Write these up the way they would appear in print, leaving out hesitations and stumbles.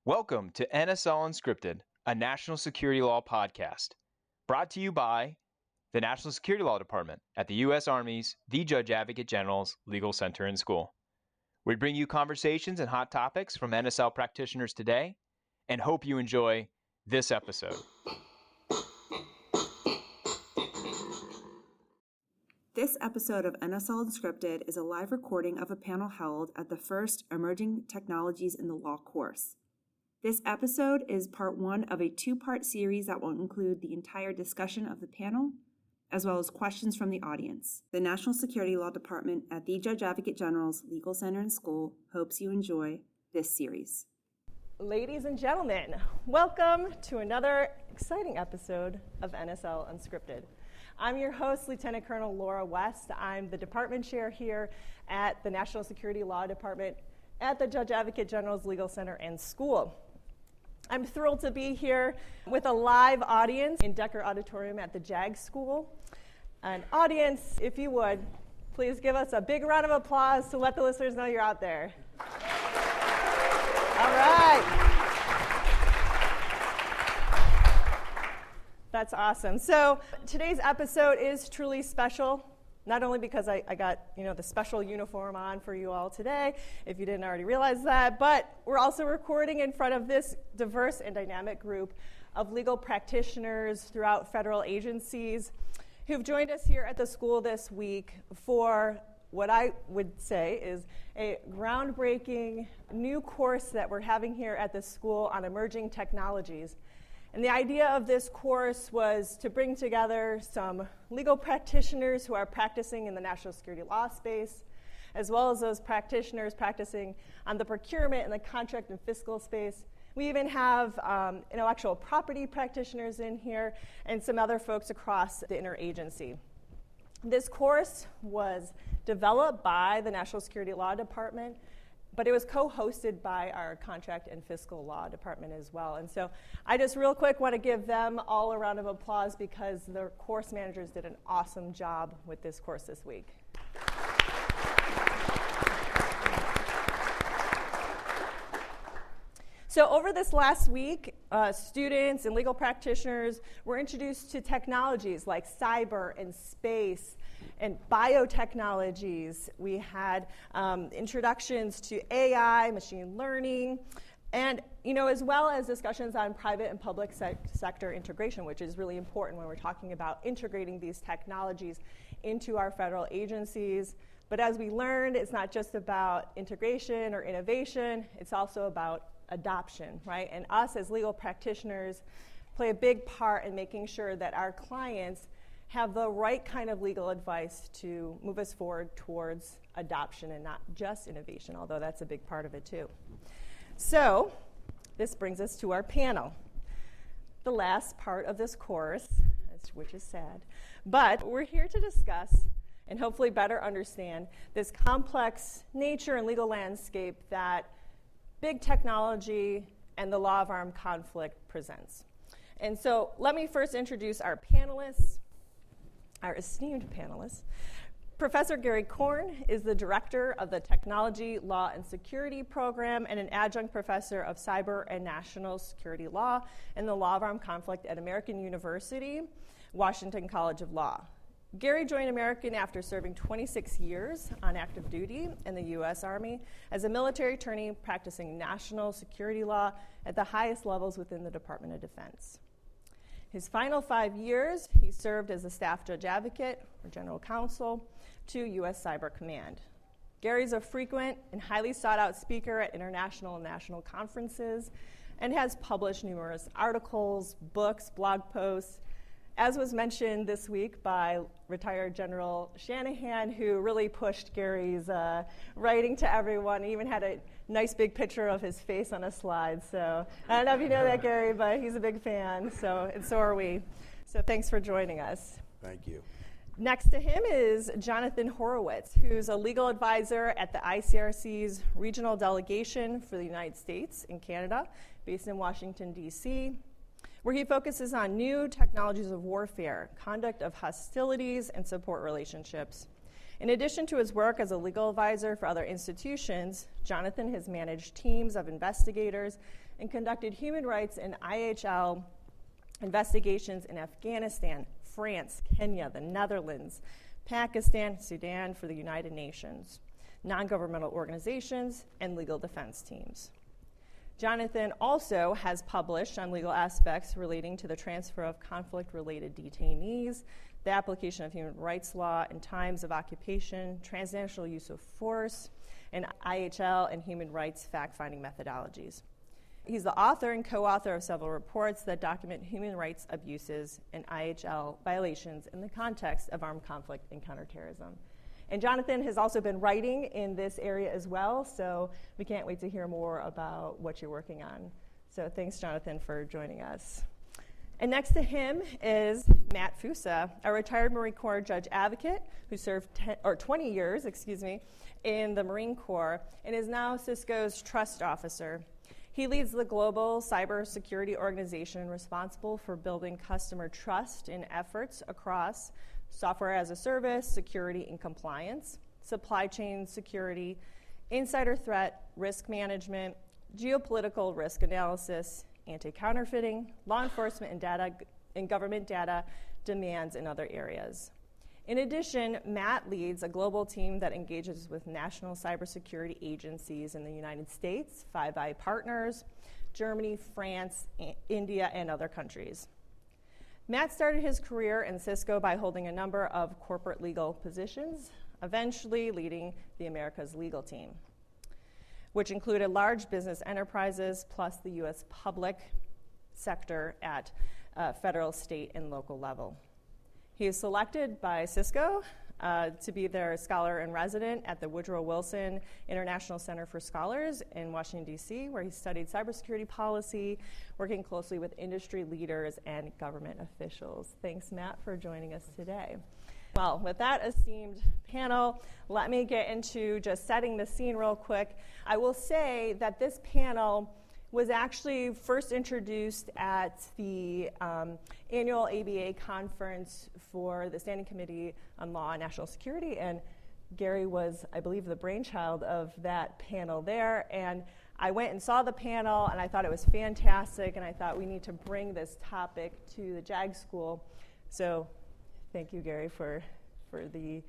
Welcome to NSL Unscripted, a National Security Law podcast, brought to you by the National Security Law Department at the U.S. Army's The Judge Advocate General's Legal Center and School. We bring you conversations and hot topics from NSL practitioners today, and hope you enjoy this episode. This episode of NSL Unscripted is a live recording of a panel held at the first Emerging Technologies in the Law course. This episode is part one of a two-part series that will include the entire discussion of the panel, as well as questions from the audience. The National Security Law Department at the Judge Advocate General's Legal Center and School hopes you enjoy this series. Ladies and gentlemen, welcome to another exciting episode of NSL Unscripted. I'm your host, Lieutenant Colonel Laura West. I'm the department chair here at the National Security Law Department at the Judge Advocate General's Legal Center and School. I'm thrilled to be here with a live audience in Decker Auditorium at the JAG School. An audience, if you would, please give us a big round of applause to let the listeners know you're out there. All right. That's awesome. So today's episode is truly special, not only because I got the special uniform on for you all today, if you didn't already realize that, but we're also recording in front of this diverse and dynamic group of legal practitioners throughout federal agencies who've joined us here at the school this week for what I would say is a groundbreaking new course that we're having here at the school on emerging technologies. And the idea of this course was to bring together some legal practitioners who are practicing in the national security law space, as well as those practitioners practicing on the procurement and the contract and fiscal space. We even have intellectual property practitioners in here and some other folks across the interagency. This course was developed by the National Security Law Department, but it was co-hosted by our Contract and Fiscal Law Department as well. And so I just real quick want to give them all a round of applause because the course managers did an awesome job with this course this week. So over this last week, students and legal practitioners were introduced to technologies like cyber and space and biotechnologies. We had introductions to AI, machine learning, and as well as discussions on private and public sector integration, which is really important when we're talking about integrating these technologies into our federal agencies. But as we learned, it's not just about integration or innovation, it's also about adoption, right? And us as legal practitioners play a big part in making sure that our clients have the right kind of legal advice to move us forward towards adoption and not just innovation, although that's a big part of it too. So this brings us to our panel. The last part of this course, which is sad, but we're here to discuss and hopefully better understand this complex nature and legal landscape that big technology and the law of armed conflict presents. And so let me first introduce our panelists, our esteemed panelists. Professor Gary Korn is the director of the Technology, Law, and Security program and an adjunct professor of cyber and national security law and the law of armed conflict at American University, Washington College of Law. Gary joined American after serving 26 years on active duty in the U.S. Army as a military attorney practicing national security law at the highest levels within the Department of Defense. His final 5 years, he served as a staff judge advocate or general counsel to U.S. Cyber Command. Gary's a frequent and highly sought-out speaker at international and national conferences and has published numerous articles, books, blog posts, as was mentioned this week by retired General Shanahan, who really pushed Gary's writing to everyone. He even had a nice big picture of his face on a slide. So I don't know if you know that, Gary, but he's a big fan, and so are we. So thanks for joining us. Thank you. Next to him is Jonathan Hor-owitz, who's a legal advisor at the ICRC's regional delegation for the United States and Canada, based in Washington, D.C., where he focuses on new technologies of warfare, conduct of hostilities, and support relationships. In addition to his work as a legal advisor for other institutions, Jonathan has managed teams of investigators and conducted human rights and IHL investigations in Afghanistan, France, Kenya, the Netherlands, Pakistan, Sudan for the United Nations, non-governmental organizations, and legal defense teams. Jonathan also has published on legal aspects relating to the transfer of conflict-related detainees, the application of human rights law in times of occupation, transnational use of force, and IHL and human rights fact-finding methodologies. He's the author and co-author of several reports that document human rights abuses and IHL violations in the context of armed conflict and counterterrorism. And Jonathan has also been writing in this area as well, so we can't wait to hear more about what you're working on. So thanks, Jonathan, for joining us. And next to him is Matt Fussa, a retired Marine Corps judge advocate who served 20 years in the Marine Corps and is now Cisco's trust officer. He leads the global cybersecurity organization responsible for building customer trust in efforts across software as a service, security and compliance, supply chain security, insider threat, risk management, geopolitical risk analysis, anti-counterfeiting, law enforcement and data and government data demands in other areas. In addition, Matt leads a global team that engages with national cybersecurity agencies in the United States, Five Eyes partners, Germany, France, India, and other countries. Matt started his career in Cisco by holding a number of corporate legal positions, eventually leading the Americas legal team, which included large business enterprises plus the U.S. public sector at federal, state, and local level. He is selected by Cisco to be their scholar in resident at the Woodrow Wilson International Center for Scholars in Washington, D.C., where he studied cybersecurity policy, working closely with industry leaders and government officials. Thanks, Matt, for joining us today. Well, with that esteemed panel, let me get into just setting the scene real quick. I will say that this panel was actually first introduced at the annual ABA conference for the Standing Committee on Law and National Security, and Gary was, I believe, the brainchild of that panel there, and I went and saw the panel, and I thought it was fantastic, and I thought we need to bring this topic to the JAG School. So thank you, Gary, for the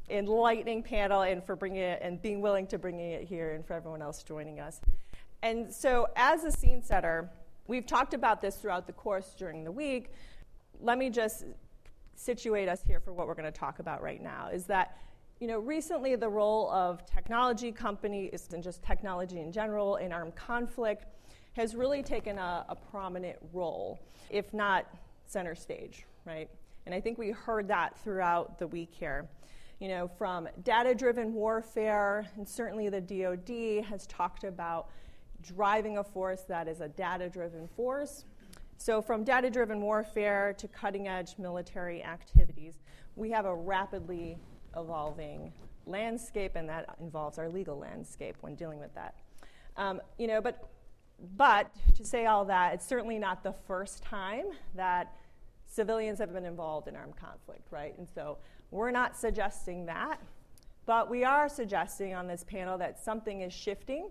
enlightening panel and for bringing it and being willing to bring it here, and for everyone else joining us. And so as a scene setter, we've talked about this throughout the course during the week. Let me just situate us here for what we're going to talk about right now, is that recently the role of technology companies and just technology in general in armed conflict has really taken a prominent role, if not center stage, right? And I think we heard that throughout the week here. From data-driven warfare, and certainly the DoD has talked about driving a force that is a data-driven force. So from data-driven warfare to cutting-edge military activities, we have a rapidly evolving landscape, and that involves our legal landscape when dealing with that. But to say all that, it's certainly not the first time that civilians have been involved in armed conflict, right? And so we're not suggesting that, but we are suggesting on this panel that something is shifting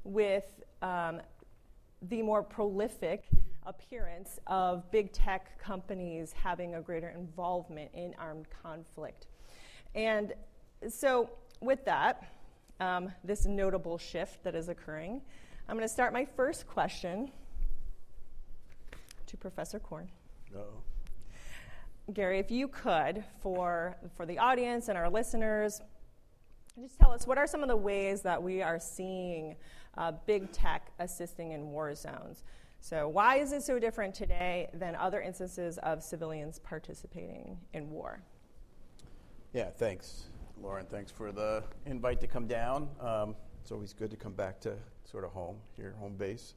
with the more prolific appearance of big tech companies having a greater involvement in armed conflict. And so with that, this notable shift that is occurring, I'm going to start my first question to Professor Korn. Uh-oh. Gary, if you could, for the audience and our listeners, just tell us what are some of the ways that we are seeing big tech assisting in war zones. So why is it so different today than other instances of civilians participating in war? Yeah, thanks, Lauren. Thanks for the invite to come down. It's always good to come back to sort of home, here, home base,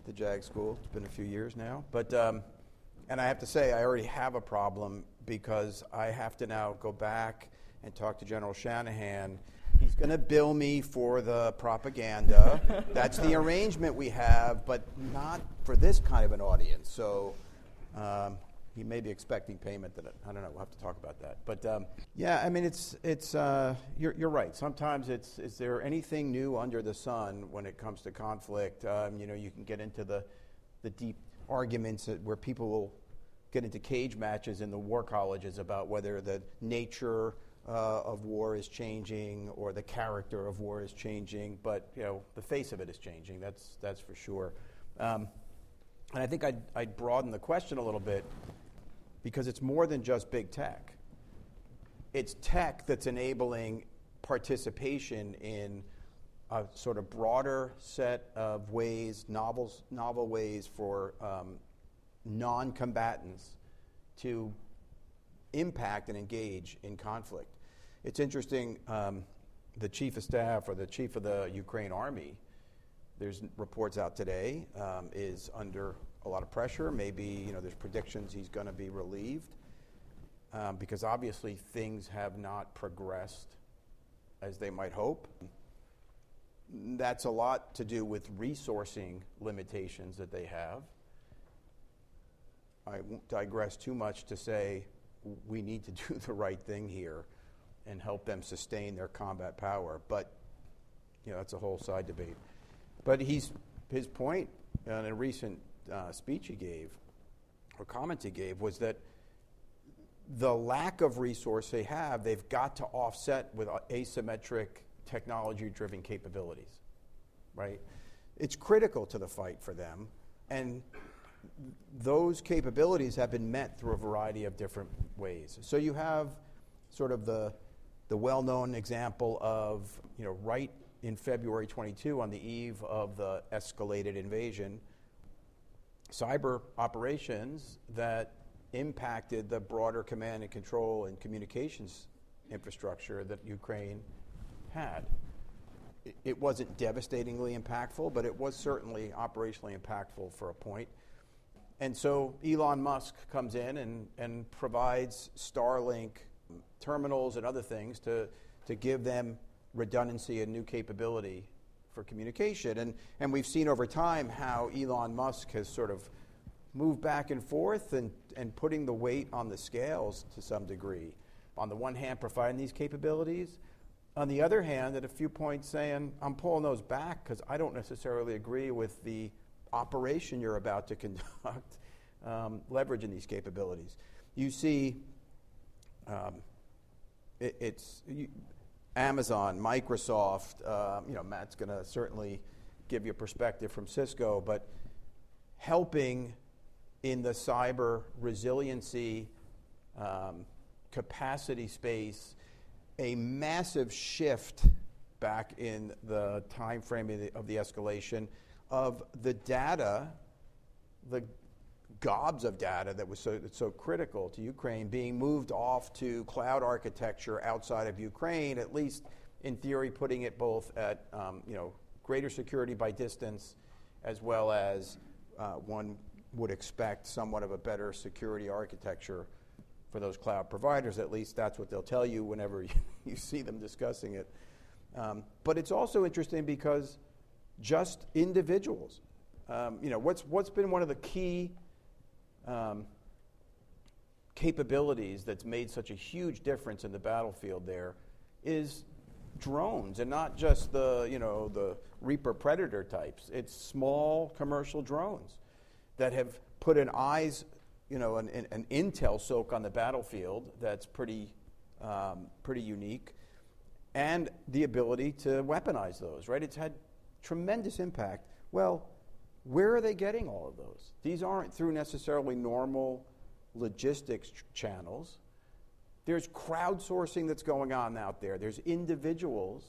the JAG School. It's been a few years now. But, and I have to say, I already have a problem because I have to now go back and talk to General Shanahan. He's going to bill me for the propaganda. That's the arrangement we have, but not for this kind of an audience. So he may be expecting payment that I don't know. We'll have to talk about that. But yeah, I mean, you're right. Sometimes is there anything new under the sun when it comes to conflict? You can get into the deep arguments where people will get into cage matches in the war colleges about whether the nature of war is changing or the character of war is changing. But the face of it is changing. That's for sure. And I think I'd broaden the question a little bit, because it's more than just big tech. It's tech that's enabling participation in a sort of broader set of ways, novel ways for non-combatants to impact and engage in conflict. It's interesting, the chief of staff or the chief of the Ukraine army, there's reports out today, is under a lot of pressure. Maybe there's predictions he's going to be relieved because obviously things have not progressed as they might hope. That's a lot to do with resourcing limitations that they have. I won't digress too much to say we need to do the right thing here and help them sustain their combat power, but that's a whole side debate. But his point in a recent speech he gave, or comment he gave, was that the lack of resource they have, they've got to offset with asymmetric technology-driven capabilities, right? It's critical to the fight for them, and those capabilities have been met through a variety of different ways. So you have sort of the well-known example of, right in February 22, on the eve of the escalated invasion, cyber operations that impacted the broader command and control and communications infrastructure that Ukraine had. It wasn't devastatingly impactful, but it was certainly operationally impactful for a point. And so Elon Musk comes in and provides Starlink terminals and other things to give them redundancy and new capability for communication. And we've seen over time how Elon Musk has sort of moved back and forth and putting the weight on the scales to some degree. On the one hand, providing these capabilities. On the other hand, at a few points saying, I'm pulling those back because I don't necessarily agree with the operation you're about to conduct, leveraging these capabilities. You see Amazon, Microsoft, Matt's going to certainly give you a perspective from Cisco, but helping in the cyber resiliency capacity space, a massive shift back in the time frame of the escalation of the data, the gobs of data that was so critical to Ukraine being moved off to cloud architecture outside of Ukraine, at least in theory, putting it both at greater security by distance, as well as one would expect somewhat of a better security architecture for those cloud providers. At least that's what they'll tell you whenever you see them discussing it. But it's also interesting because just individuals, what's been one of the key capabilities that's made such a huge difference in the battlefield there is drones, and not just the Reaper Predator types. It's small commercial drones that have put an intel soak on the battlefield that's pretty unique, and the ability to weaponize those, right? It's had tremendous impact. Well, where are they getting all of those? These aren't through necessarily normal logistics channels. There's crowdsourcing that's going on out there. There's individuals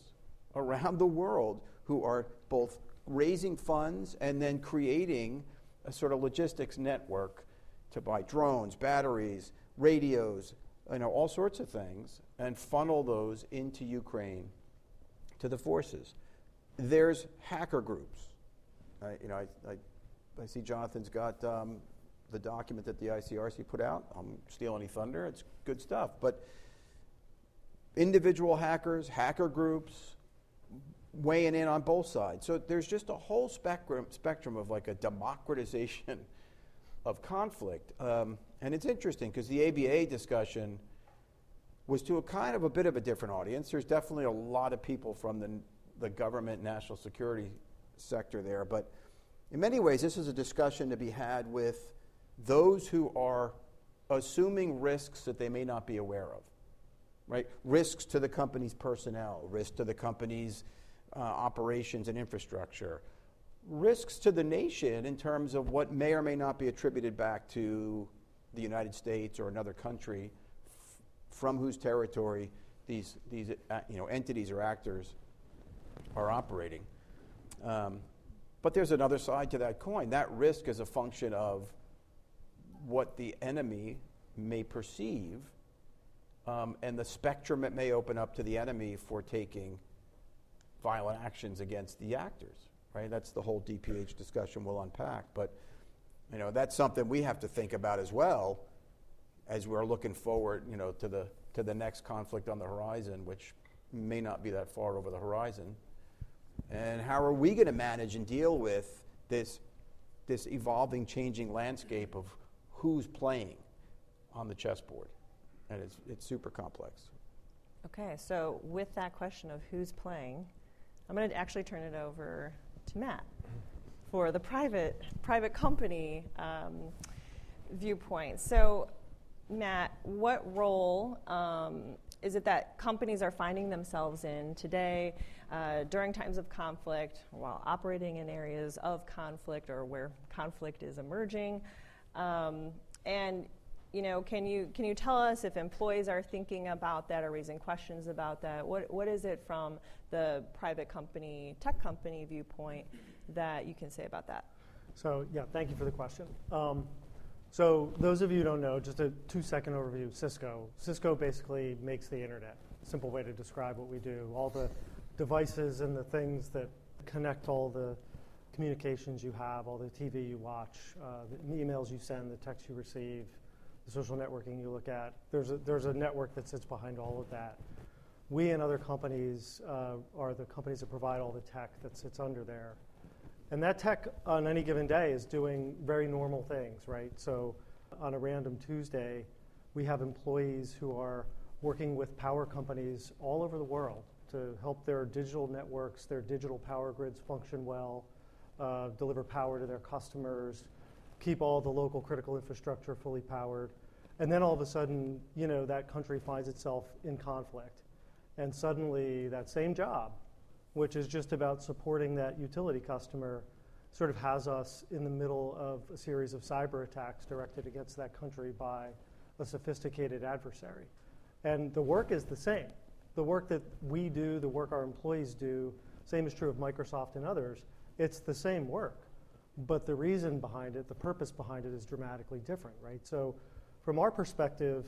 around the world who are both raising funds and then creating a sort of logistics network to buy drones, batteries, radios, all sorts of things, and funnel those into Ukraine to the forces. There's hacker groups. I see Jonathan's got the document that the ICRC put out. I'm stealing any thunder. It's good stuff. But individual hackers, hacker groups, weighing in on both sides. So there's just a whole spectrum of like a democratization conflict. And it's interesting because the ABA discussion was to a kind of a bit of a different audience. There's definitely a lot of people from the government national security sector there, but in many ways this is a discussion to be had with those who are assuming risks that they may not be aware of, right? Risks to the company's personnel, risks to the company's operations and infrastructure, risks to the nation in terms of what may or may not be attributed back to the United States or another country from whose territory these entities or actors are operating. But there's another side to that coin. That risk is a function of what the enemy may perceive and the spectrum it may open up to the enemy for taking violent actions against the actors, right? That's the whole DPH discussion we'll unpack. But that's something we have to think about as well as we're looking forward, to the next conflict on the horizon, which may not be that far over the horizon. And how are we going to manage and deal with this evolving, changing landscape of who's playing on the chessboard? And it's super complex. Okay, so with that question of who's playing, I'm going to actually turn it over to Matt for the private company viewpoint. So, Matt, what role is it that companies are finding themselves in today during times of conflict, while operating in areas of conflict or where conflict is emerging? And can you tell us if employees are thinking about that or raising questions about that? What is it from the private company, tech company viewpoint that you can say about that? So yeah, thank you for the question. So those of you who don't know, just a 2-second overview, Cisco. Cisco basically makes the internet. Simple way to describe what we do. All the devices and the things that connect all the communications you have, all the TV you watch, the emails you send, the texts you receive, the social networking you look at. There's a network that sits behind all of that. We and other companies are the companies that provide all the tech that sits under there. And that tech on any given day is doing very normal things, right? So on a random Tuesday, we have employees who are working with power companies all over the world to help their digital networks, their digital power grids function well, deliver power to their customers, keep all the local critical infrastructure fully powered. And then all of a sudden, that country finds itself in conflict. And suddenly that same job, which is just about supporting that utility customer, sort of has us in the middle of a series of cyber attacks directed against that country by a sophisticated adversary. And the work is the same. The work that we do, the work our employees do, same is true of Microsoft and others, it's the same work. But the reason behind it, the purpose behind it is dramatically different, right? So from our perspective,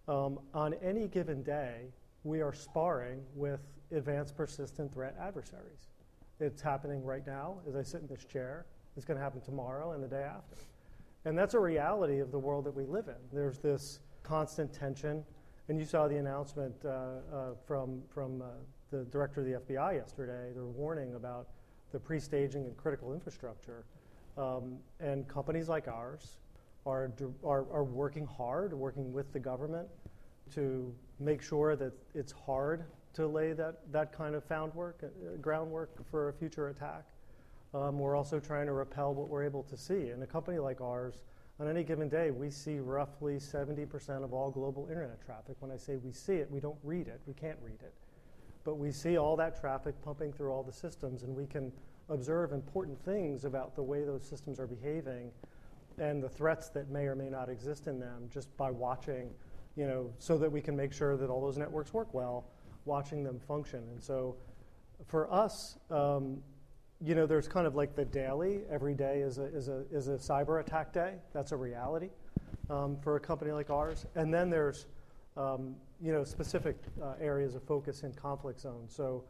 on any given day, we are sparring with advanced persistent threat adversaries. It's happening right now as I sit in this chair. It's going to happen tomorrow and the day after. And that's a reality of the world that we live in. There's this constant tension. And you saw the announcement from the director of the FBI yesterday. They're warning about the pre-staging and critical infrastructure. And companies like ours are working hard, working with the government to make sure that it's hard to lay that kind of groundwork for a future attack. We're also trying to repel what we're able to see. In a company like ours, on any given day, we see roughly 70% of all global internet traffic. When I say we see it, we don't read it. We can't read it. But we see all that traffic pumping through all the systems, and we can observe important things about the way those systems are behaving and the threats that may or may not exist in them just by watching, so that we can make sure that all those networks work well, watching them function. And so for us, there's kind of like the daily, every day is a cyber attack day. That's a reality for a company like ours. And then there's specific areas of focus in conflict zones. So,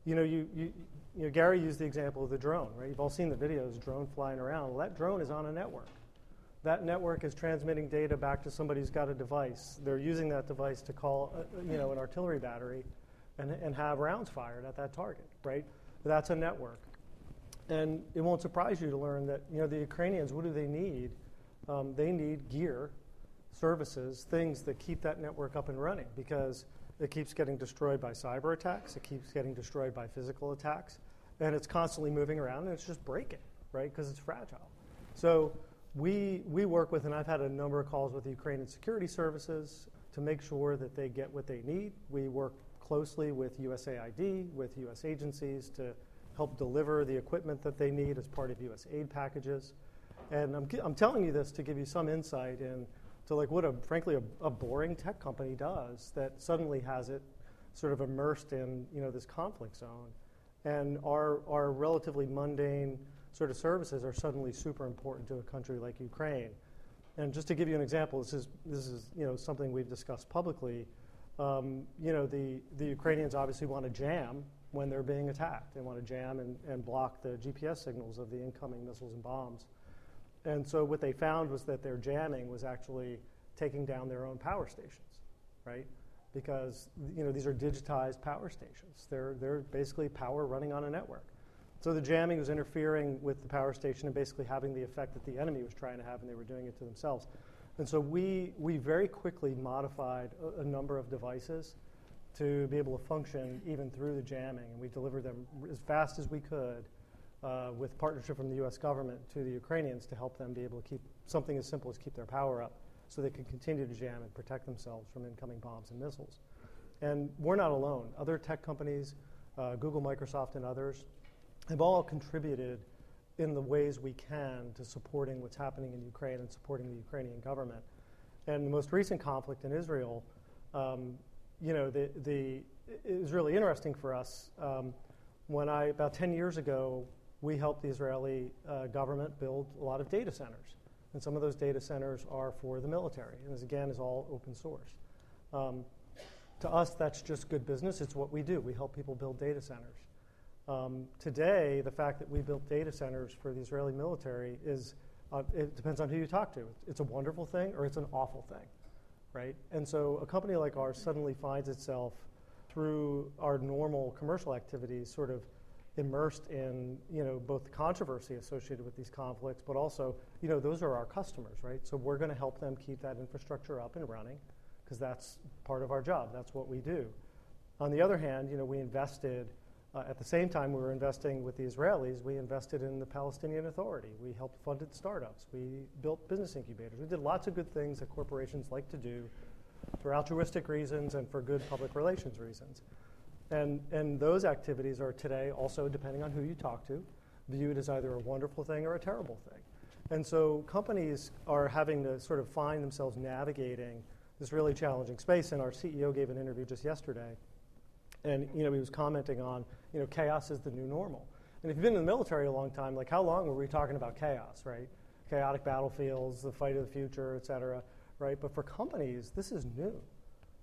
Gary used the example of the drone, right? You've all seen the videos, drone flying around. Well, that drone is on a network. That network is transmitting data back to somebody who's got a device. They're using that device to call, an artillery battery and have rounds fired at that target, right? But that's a network. And it won't surprise you to learn that, the Ukrainians, what do they need? they need gear, services, things that keep that network up and running, because it keeps getting destroyed by cyber attacks, it keeps getting destroyed by physical attacks, and it's constantly moving around, and it's just breaking, right, because it's fragile. So we work with, and I've had a number of calls with the Ukrainian security services to make sure that they get what they need. We work closely with USAID, with U.S. agencies to help deliver the equipment that they need as part of U.S. aid packages. And I'm telling you this to give you some insight into like what frankly a boring tech company does that suddenly has it sort of immersed in this conflict zone. And our relatively mundane sort of services are suddenly super important to a country like Ukraine. And just to give you an example, this is something we've discussed publicly. The Ukrainians obviously want to jam when they're being attacked. They want to jam and block the GPS signals of the incoming missiles and bombs. And so what they found was that their jamming was actually taking down their own power stations, right? Because these are digitized power stations. They're basically power running on a network. So the jamming was interfering with the power station and basically having the effect that the enemy was trying to have, and they were doing it to themselves. And so we very quickly modified a number of devices to be able to function even through the jamming, and we delivered them as fast as we could with partnership from the U.S. government to the Ukrainians to help them be able to keep something as simple as keep their power up so they can continue to jam and protect themselves from incoming bombs and missiles. And we're not alone. Other tech companies, Google, Microsoft, and others, have all contributed in the ways we can to supporting what's happening in Ukraine and supporting the Ukrainian government. And the most recent conflict in Israel, it was really interesting for us. About 10 years ago, we helped the Israeli government build a lot of data centers. And some of those data centers are for the military. And this, again, is all open source. To us, that's just good business. It's what we do. We help people build data centers. Today, the fact that we built data centers for the Israeli military it depends on who you talk to. It's a wonderful thing or it's an awful thing, right? And so a company like ours suddenly finds itself through our normal commercial activities sort of immersed in, both the controversy associated with these conflicts, but also, those are our customers, right? So we're going to help them keep that infrastructure up and running because that's part of our job. That's what we do. On the other hand, we invested at the same time we were investing with the Israelis, we invested in the Palestinian Authority. We helped funded startups. We built business incubators. We did lots of good things that corporations like to do for altruistic reasons and for good public relations reasons. And those activities are today also, depending on who you talk to, viewed as either a wonderful thing or a terrible thing. And so companies are having to sort of find themselves navigating this really challenging space. And our CEO gave an interview just yesterday. And he was commenting on, chaos is the new normal. And if you've been in the military a long time, like how long were we talking about chaos, right? Chaotic battlefields, the fight of the future, et cetera, right? But for companies, this is new.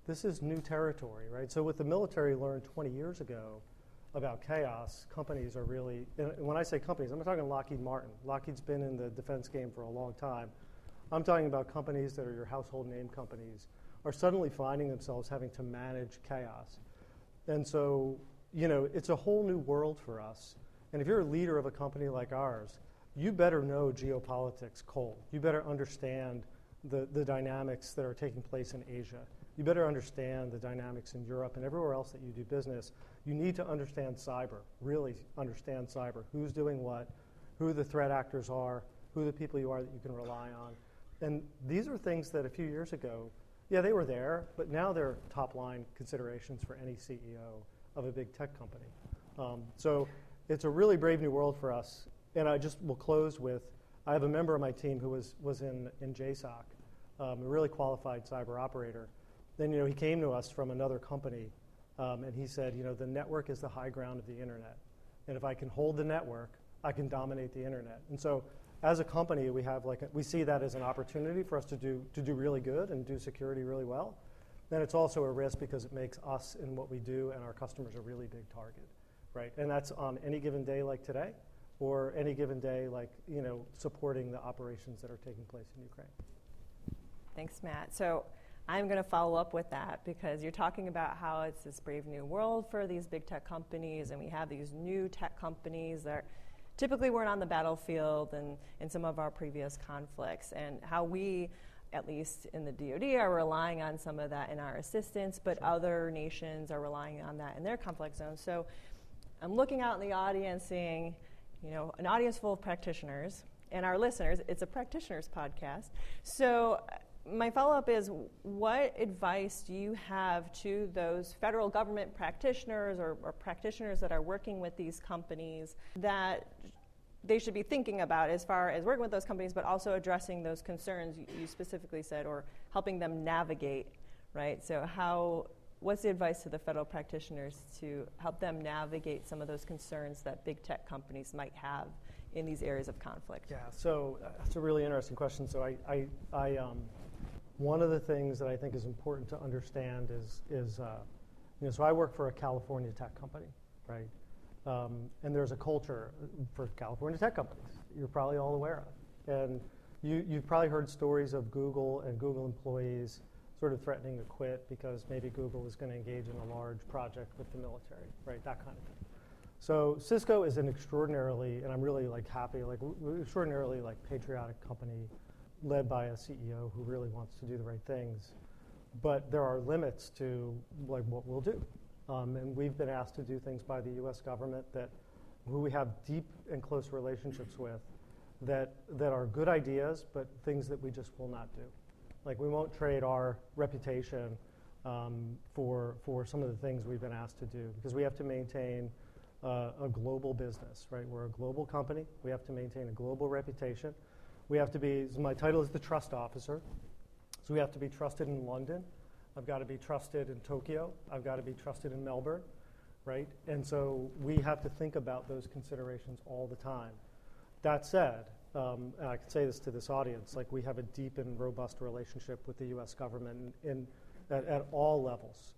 This is new territory, right? So what the military learned 20 years ago about chaos, companies are really, and when I say companies, I'm not talking Lockheed Martin. Lockheed's been in the defense game for a long time. I'm talking about companies that are your household name companies are suddenly finding themselves having to manage chaos. And so, it's a whole new world for us. And if you're a leader of a company like ours, you better know geopolitics cold. You better understand the dynamics that are taking place in Asia. You better understand the dynamics in Europe and everywhere else that you do business. You need to understand cyber, really understand cyber. Who's doing what, who the threat actors are, who the people you are that you can rely on. And these are things that a few years ago, yeah, they were there, but now they're top-line considerations for any CEO of a big tech company. So it's a really brave new world for us. And I just will close with, I have a member of my team who was in JSOC, a really qualified cyber operator. Then, he came to us from another company, and he said, the network is the high ground of the internet. And if I can hold the network, I can dominate the internet. And so as a company, we see that as an opportunity for us to do really good and do security really well. Then it's also a risk because it makes us and what we do and our customers a really big target, right? And that's on any given day like today, or any given day like supporting the operations that are taking place in Ukraine. Thanks, Matt. So I'm going to follow up with that because you're talking about how it's this brave new world for these big tech companies, and we have these new tech companies that typically weren't on the battlefield and in some of our previous conflicts, and how we, at least in the DoD, are relying on some of that in our assistance, but other nations are relying on that in their conflict zones. So I'm looking out in the audience, seeing, an audience full of practitioners and our listeners. It's a practitioners podcast. So my follow-up is, what advice do you have to those federal government practitioners or practitioners that are working with these companies that they should be thinking about as far as working with those companies, but also addressing those concerns you specifically said, or helping them navigate, right? So what's the advice to the federal practitioners to help them navigate some of those concerns that big tech companies might have in these areas of conflict? Yeah, so that's a really interesting question. So I one of the things that I think is important to understand is so I work for a California tech company, right? And there's a culture for California tech companies you're probably all aware of. And you've probably heard stories of Google and Google employees sort of threatening to quit because maybe Google is going to engage in a large project with the military, right? That kind of thing. So Cisco is an extraordinarily, and I'm really happy, extraordinarily patriotic company led by a CEO who really wants to do the right things. But there are limits to what we'll do. And we've been asked to do things by the U.S. government who we have deep and close relationships with that are good ideas, but things that we just will not do. We won't trade our reputation for some of the things we've been asked to do, because we have to maintain a global business, right? We're a global company. We have to maintain a global reputation. We have to be, my title is the trust officer, so we have to be trusted in London. I've got to be trusted in Tokyo. I've got to be trusted in Melbourne, right? And so we have to think about those considerations all the time. That said, and I can say this to this audience, we have a deep and robust relationship with the U.S. government at all levels,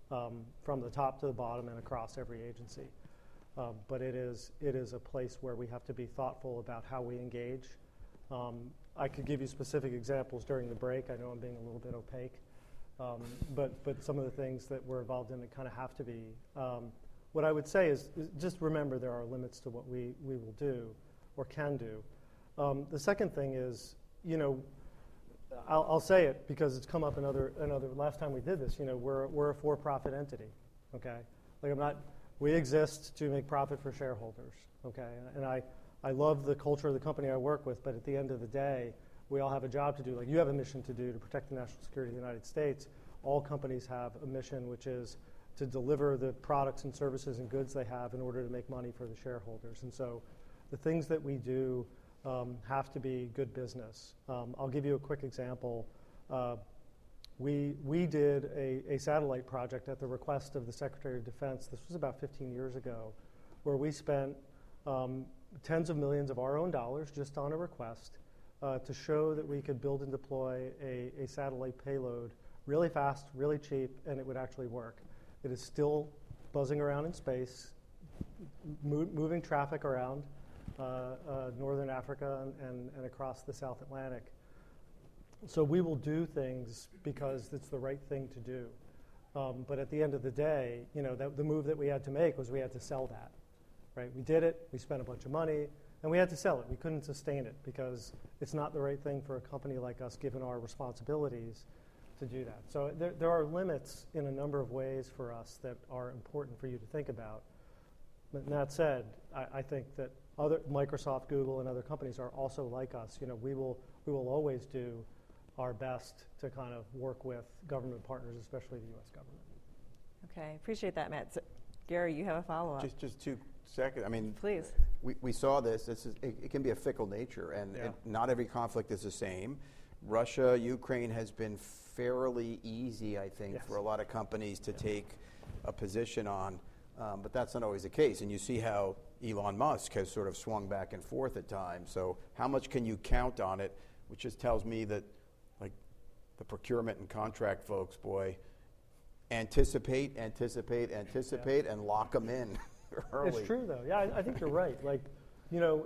from the top to the bottom and across every agency. But it is a place where we have to be thoughtful about how we engage. I could give you specific examples during the break. I know I'm being a little bit opaque. But some of the things that we're involved in kind of have to be. What I would say is just remember there are limits to what we will do or can do. The second thing is, I'll say it because it's come up another last time we did this, we're a for-profit entity, okay? We exist to make profit for shareholders, okay? And I love the culture of the company I work with, but at the end of the day, we all have a job to do. You have a mission to do to protect the national security of the United States. All companies have a mission, which is to deliver the products and services and goods they have in order to make money for the shareholders. And so the things that we do have to be good business. I'll give you a quick example. We did a satellite project at the request of the Secretary of Defense. This was about 15 years ago, where we spent tens of millions of our own dollars just on a request to show that we could build and deploy a satellite payload really fast, really cheap, and it would actually work. It is still buzzing around in space, moving traffic around northern Africa and across the South Atlantic. So we will do things because it's the right thing to do. But at the end of the day, the move that we had to make was we had to sell that, right? We did it, we spent a bunch of money, and we had to sell it. We couldn't sustain it because it's not the right thing for a company like us, given our responsibilities, to do that. So there are limits in a number of ways for us that are important for you to think about. But that said, I think that other Microsoft, Google, and other companies are also like us. We will always do our best to kind of work with government partners, especially the U.S. government. Okay, appreciate that, Matt. So, Gary, you have a follow-up. Just 2 seconds. Please. We saw this. It can be a fickle nature, and not every conflict is the same. Russia, Ukraine has been fairly easy, I think, for a lot of companies to take a position on, but that's not always the case. And you see how Elon Musk has sort of swung back and forth at times. So how much can you count on it? Which just tells me that, the procurement and contract folks, boy, anticipate, and lock them in early. It's true, though. Yeah, I think you're right.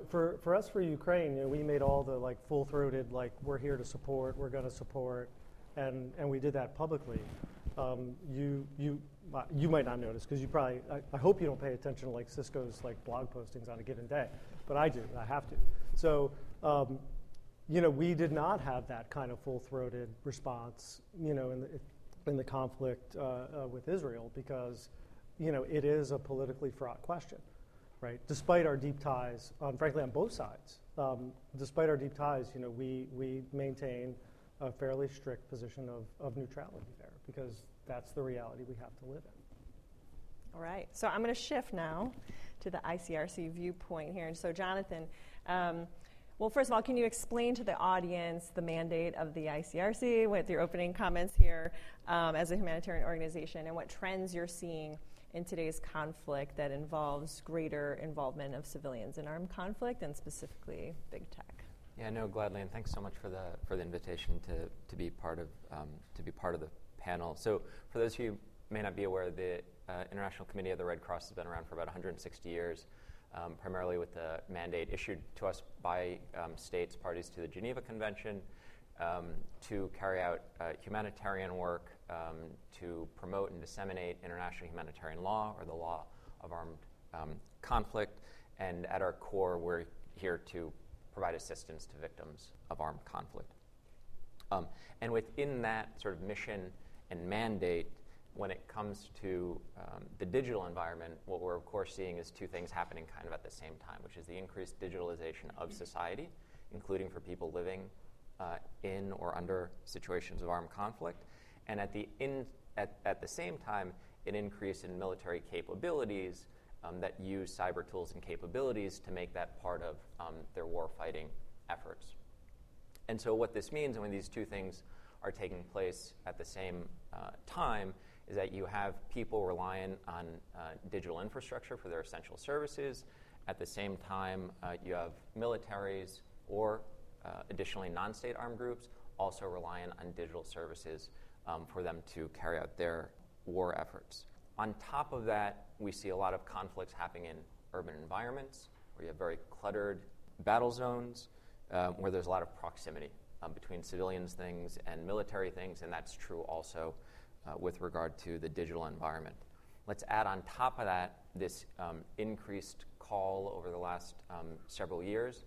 For us, for Ukraine, we made all the full-throated, we're here to support, we're going to support, and we did that publicly. you might not notice because you probably, I hope you don't pay attention to like Cisco's like blog postings on a given day, but I do, I have to. So, we did not have that kind of full-throated response, in the conflict with Israel because, it is a politically fraught question, right? Despite our deep ties, frankly, on both sides, despite our deep ties, we maintain a fairly strict position of neutrality there because that's the reality we have to live in. All right, so I'm going to shift now to the ICRC viewpoint here. And so, Jonathan, well, first of all, can you explain to the audience the mandate of the ICRC with your opening comments here as a humanitarian organization and what trends you're seeing in today's conflict that involves greater involvement of civilians in armed conflict and specifically big tech? Yeah, no, gladly, and thanks so much for the invitation to be part of the panel. So, for those of you who may not be aware, the International Committee of the Red Cross has been around for about 160 years, primarily with the mandate issued to us by states parties to the Geneva Convention to carry out humanitarian work, to promote and disseminate international humanitarian law or the law of armed conflict, and at our core, we're here to provide assistance to victims of armed conflict. And within that sort of mission and mandate, when it comes to the digital environment, what we're of course seeing is two things happening kind of at the same time, which is the increased digitalization of society, including for people living in or under situations of armed conflict, and at the same time, an increase in military capabilities that use cyber tools and capabilities to make that part of their warfighting efforts. And so what this means, and when these two things are taking place at the same time, is that you have people reliant on digital infrastructure for their essential services. At the same time, you have militaries or additionally non-state armed groups also reliant on digital services for them to carry out their war efforts. On top of that, we see a lot of conflicts happening in urban environments where you have very cluttered battle zones where there's a lot of proximity between civilians things and military things, and that's true also with regard to the digital environment. Let's add on top of that this increased call over the last several years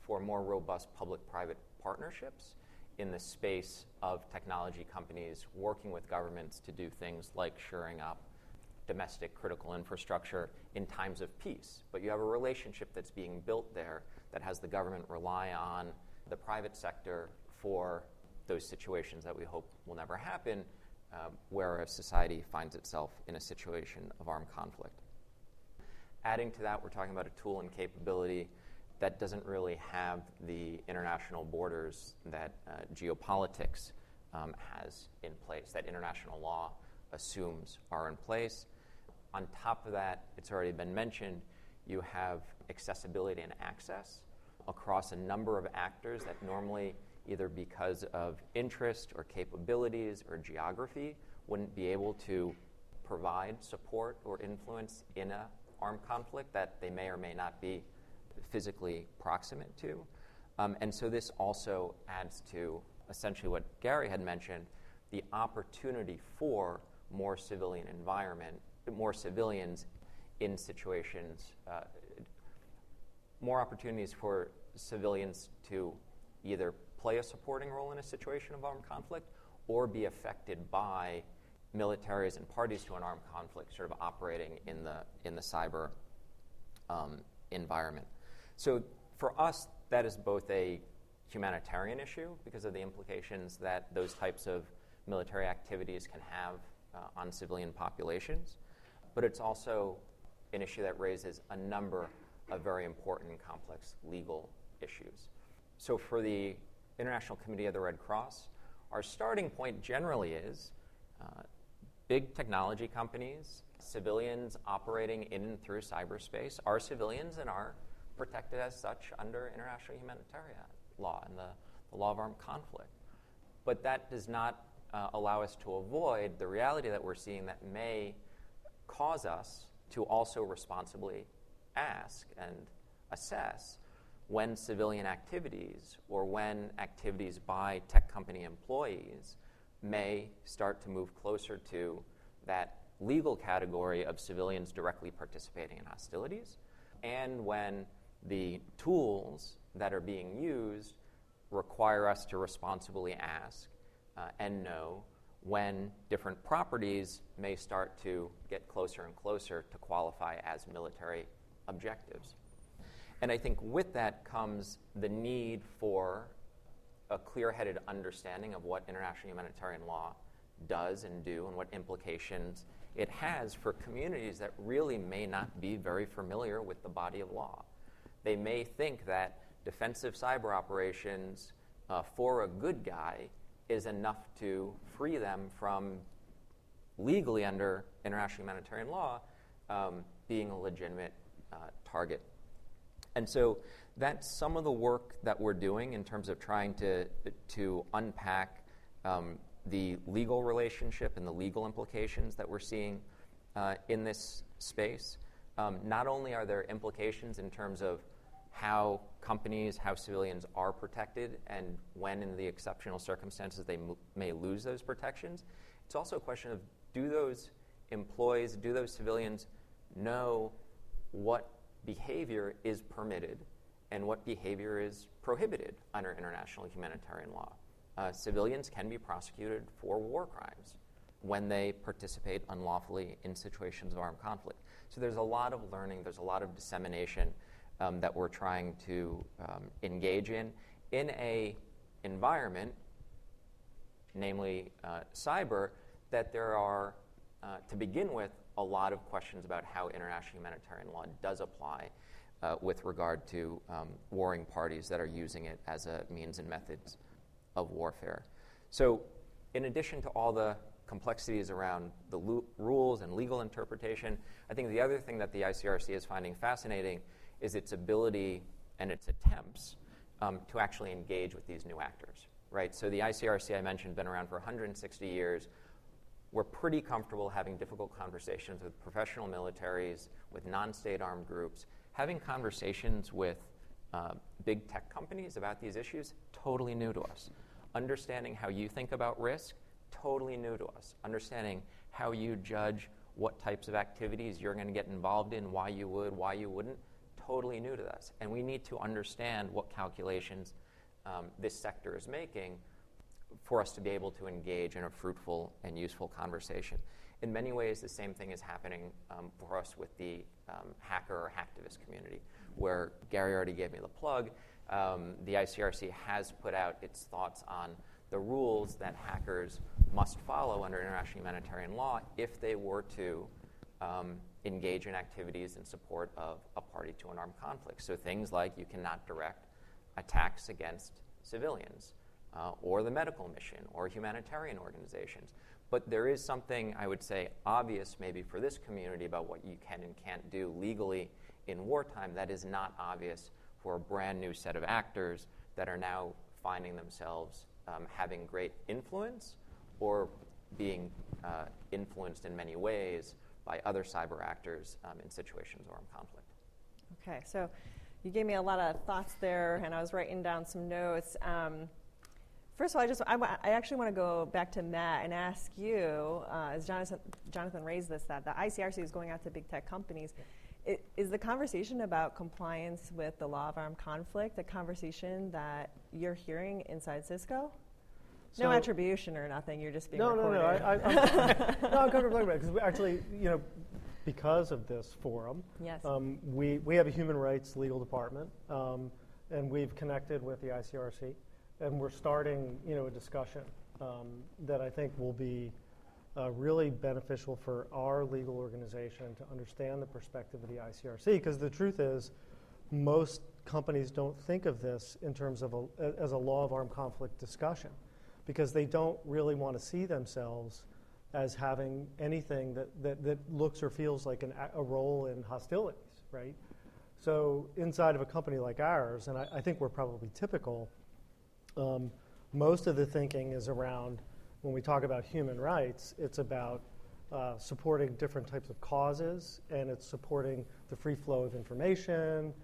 for more robust public-private partnerships in the space of technology companies working with governments to do things like shoring up domestic critical infrastructure in times of peace. But you have a relationship that's being built there that has the government rely on the private sector for those situations that we hope will never happen, where a society finds itself in a situation of armed conflict. Adding to that, we're talking about a tool and capability that doesn't really have the international borders that geopolitics has in place, that international law assumes are in place. On top of that, it's already been mentioned, you have accessibility and access across a number of actors that normally, either because of interest or capabilities or geography, wouldn't be able to provide support or influence in an armed conflict that they may or may not be physically proximate to. And so this also adds to essentially what Gary had mentioned, the opportunity for more civilian environment, more civilians in situations, more opportunities for civilians to either play a supporting role in a situation of armed conflict or be affected by militaries and parties to an armed conflict sort of operating in the cyber environment. So for us, that is both a humanitarian issue because of the implications that those types of military activities can have on civilian populations, but it's also an issue that raises a number of very important and complex legal issues. So for the International Committee of the Red Cross, our starting point generally is big technology companies, civilians operating in and through cyberspace are civilians and are protected as such under international humanitarian law and the law of armed conflict. But that does not allow us to avoid the reality that we're seeing that may cause us to also responsibly ask and assess when civilian activities or when activities by tech company employees may start to move closer to that legal category of civilians directly participating in hostilities, and when the tools that are being used require us to responsibly ask and know when different properties may start to get closer and closer to qualify as military objectives. And I think with that comes the need for a clear-headed understanding of what international humanitarian law does and do and what implications it has for communities that really may not be very familiar with the body of law. They may think that defensive cyber operations for a good guy is enough to free them from, legally under international humanitarian law, being a legitimate target. And so that's some of the work that we're doing in terms of trying to unpack the legal relationship and the legal implications that we're seeing in this space. Not only are there implications in terms of how companies, how civilians are protected, and when in the exceptional circumstances they may lose those protections, it's also a question of, do those employees, do those civilians know what behavior is permitted and what behavior is prohibited under international humanitarian law. Civilians can be prosecuted for war crimes when they participate unlawfully in situations of armed conflict. So there's a lot of learning, there's a lot of dissemination that we're trying to engage in a environment, namely cyber, that there are, to begin with, a lot of questions about how international humanitarian law does apply with regard to warring parties that are using it as a means and methods of warfare. So in addition to all the complexities around the rules and legal interpretation, I think the other thing that the ICRC is finding fascinating is its ability and its attempts to actually engage with these new actors, right? So the ICRC, I mentioned, been around for 160 years. We're pretty comfortable having difficult conversations with professional militaries, with non-state armed groups. Having conversations with big tech companies about these issues, totally new to us. Understanding how you think about risk, totally new to us. Understanding how you judge what types of activities you're going to get involved in, why you would, why you wouldn't, totally new to us. And we need to understand what calculations this sector is making for us to be able to engage in a fruitful and useful conversation. In many ways, the same thing is happening for us with the hacker or hacktivist community, where Gary already gave me the plug. The ICRC has put out its thoughts on the rules that hackers must follow under international humanitarian law if they were to engage in activities in support of a party to an armed conflict. So things like you cannot direct attacks against civilians or the medical mission or humanitarian organizations. But there is something, I would say, obvious maybe for this community about what you can and can't do legally in wartime that is not obvious for a brand new set of actors that are now finding themselves having great influence or being influenced in many ways by other cyber actors in situations of armed conflict. Okay, so you gave me a lot of thoughts there, and I was writing down some notes. First of all, I actually want to go back to Matt and ask you, as Jonathan raised this, that the ICRC is going out to big tech companies. Is the conversation about compliance with the law of armed conflict a conversation that you're hearing inside Cisco? So, no attribution or nothing. You're just being recorded. No. I'm comfortable talking about it because we actually, because of this forum, yes. We have a human rights legal department, and we've connected with the ICRC, and we're starting, a discussion that I think will be really beneficial for our legal organization to understand the perspective of the ICRC. Because the truth is, most companies don't think of this in terms of as a law of armed conflict discussion, because they don't really want to see themselves as having anything that looks or feels like a role in hostilities, right? So inside of a company like ours, and I think we're probably typical, most of the thinking is around, when we talk about human rights, it's about supporting different types of causes, and it's supporting the free flow of information,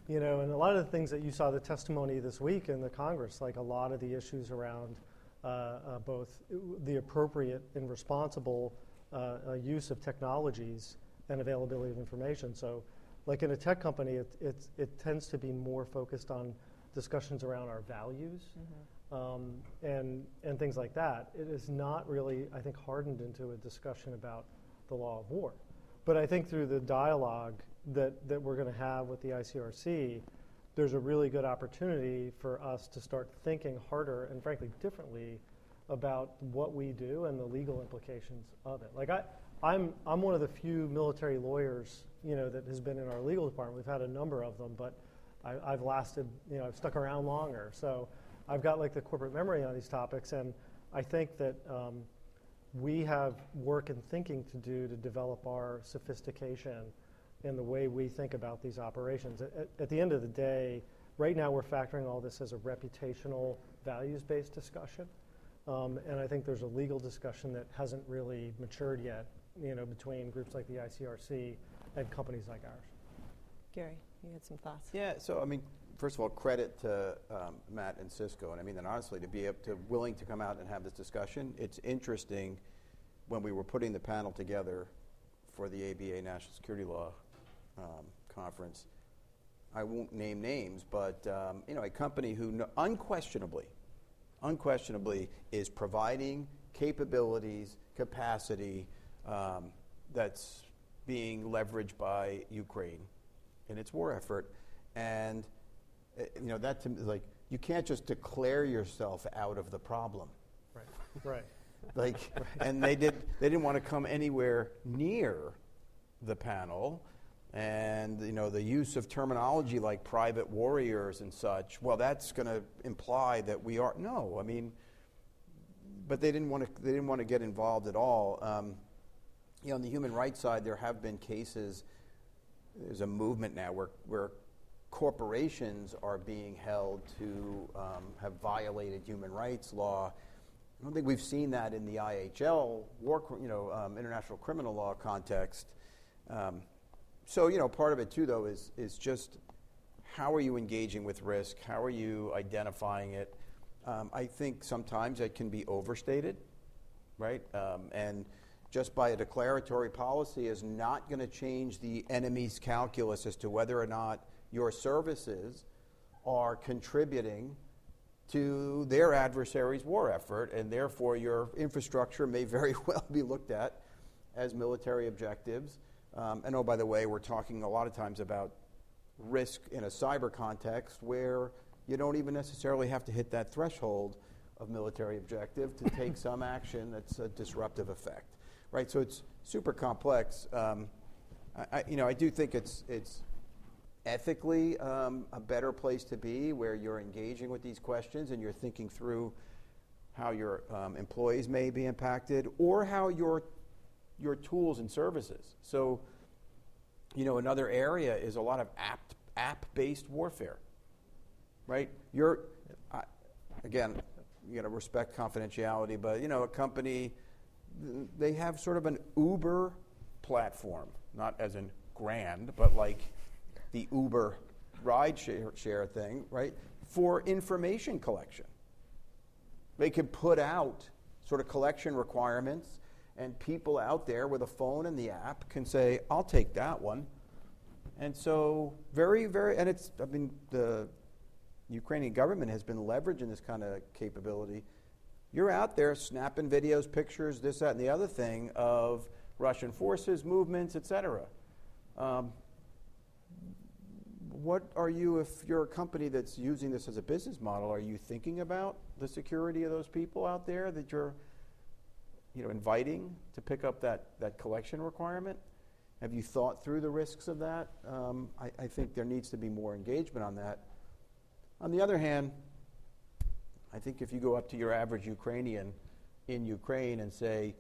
and a lot of the things that you saw the testimony this week in the Congress, like a lot of the issues around both the appropriate and responsible use of technologies and availability of information. So like in a tech company, it tends to be more focused on discussions around our values and things like that. It is not really, I think, hardened into a discussion about the law of war. But I think through the dialogue that we're going to have with the ICRC, there's a really good opportunity for us to start thinking harder and frankly differently about what we do and the legal implications of it. Like I'm one of the few military lawyers, that has been in our legal department. We've had a number of them, but I've lasted, I've stuck around longer. So I've got like the corporate memory on these topics, and I think that we have work and thinking to do to develop our sophistication in the way we think about these operations. At the end of the day, right now we're factoring all this as a reputational, values-based discussion. And I think there's a legal discussion that hasn't really matured yet, between groups like the ICRC and companies like ours. Gary, you had some thoughts? Yeah, so first of all, credit to Matt and Cisco, and and honestly, to be willing to come out and have this discussion. It's interesting when we were putting the panel together for the ABA National Security Law conference. I won't name names, but a company who unquestionably is providing capabilities, capacity that's being leveraged by Ukraine in its war effort, and that to me is like, you can't just declare yourself out of the problem. Right. And they didn't want to come anywhere near the panel, and the use of terminology like private warriors and such. Well, that's going to imply that we are but they didn't want to get involved at all. On the human rights side, there have been cases. There's a movement now where corporations are being held to have violated human rights law. I don't think we've seen that in the IHL international criminal law context. So part of it too, though, is just how are you engaging with risk? How are you identifying it? I think sometimes it can be overstated, right? And just by a declaratory policy is not going to change the enemy's calculus as to whether or not your services are contributing to their adversary's war effort, and therefore your infrastructure may very well be looked at as military objectives. And oh, by the way, we're talking a lot of times about risk in a cyber context where you don't even necessarily have to hit that threshold of military objective to take some action that's a disruptive effect, right? So it's super complex. I do think it's ethically a better place to be, where you're engaging with these questions and you're thinking through how your employees may be impacted, or how your tools and services. So, another area is a lot of app-based warfare, right? Again, you got to respect confidentiality, but a company, they have sort of an Uber platform, not as in grand, but like the Uber ride share thing, right? For information collection. They could put out sort of collection requirements, and people out there with a phone and the app can say, I'll take that one. And so very, very, and the Ukrainian government has been leveraging this kind of capability. You're out there snapping videos, pictures, this, that, and the other thing of Russian forces, movements, et cetera. What are you, if you're a company that's using this as a business model, are you thinking about the security of those people out there that you're inviting to pick up that collection requirement? Have you thought through the risks of that? I think there needs to be more engagement on that. On the other hand, I think if you go up to your average Ukrainian in Ukraine and say,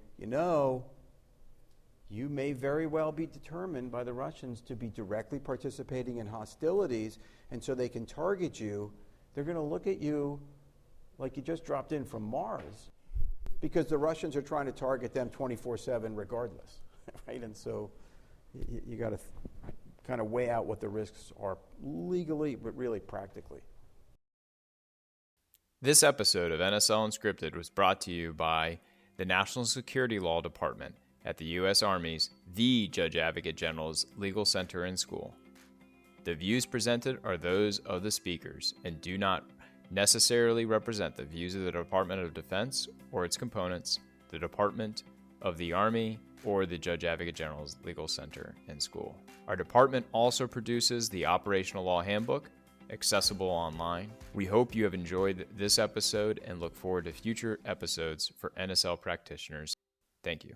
you may very well be determined by the Russians to be directly participating in hostilities, and so they can target you, they're going to look at you like you just dropped in from Mars, because the Russians are trying to target them 24/7 regardless, right? And so you got to kind of weigh out what the risks are legally, but really practically. This episode of NSL Unscripted was brought to you by the National Security Law Department at the U.S. Army's The Judge Advocate General's Legal Center and School. The views presented are those of the speakers and do not necessarily represent the views of the Department of Defense or its components, the Department of the Army, or the Judge Advocate General's Legal Center and School. Our department also produces the Operational Law Handbook, accessible online. We hope you have enjoyed this episode and look forward to future episodes for NSL practitioners. Thank you.